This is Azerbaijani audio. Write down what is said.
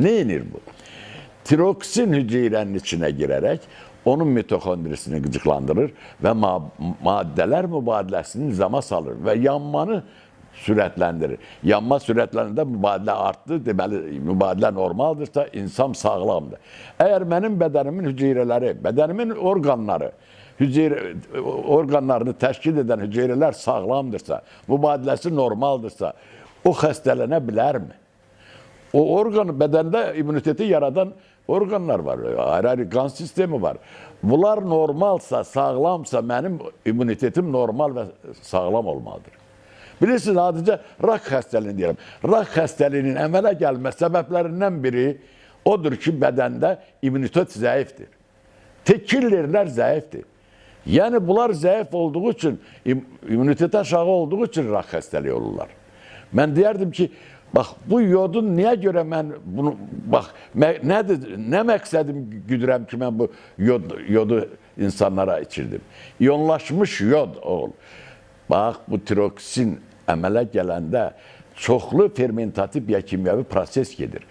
Neyinir bu? Tiroksin hücrenin içine girerek onun mitokondrisini gıcıklandırır ve maddeler mübadelesini nizama salır ve yanmanı sürətlendirir. Yanma sürətlərində mübadilə artdı, deməli mübadilə normaldırsa insan sağlamdır. Əgər mənim bədənimin hüceyrələri, bədənimin orqanlarını təşkil edən hüceyrələr sağlamdırsa, mübadiləsi normaldırsa, o xəstələnə bilərmi? O orqan, bədəndə immuniteti yaradan orqanlar var, ayrı qan sistemi var. Bunlar normalsa, sağlamsa, mənim immunitetim normal və sağlam olmalıdır. Bilirsiniz, adicə rak xəstəliyini deyirəm. Rak xəstəliyinin əmələ gəlmə səbəblərindən biri odur ki, bədəndə immunitet zəifdir. Tekillerlər zəifdir. Yəni, bunlar zəif olduğu üçün, immunitet aşağı olduğu üçün rak xəstəliyi olurlar. Mən deyərdim ki, bax, bu yodun niyə görə mən bunu, bax, nə məqsədim güdürəm ki, mən bu yodu insanlara içirdim? İyonlaşmış yod ol. Bax, bu tiroksin əmələ gələndə çoxlu fermentativ ya kimyəvi proses gedir.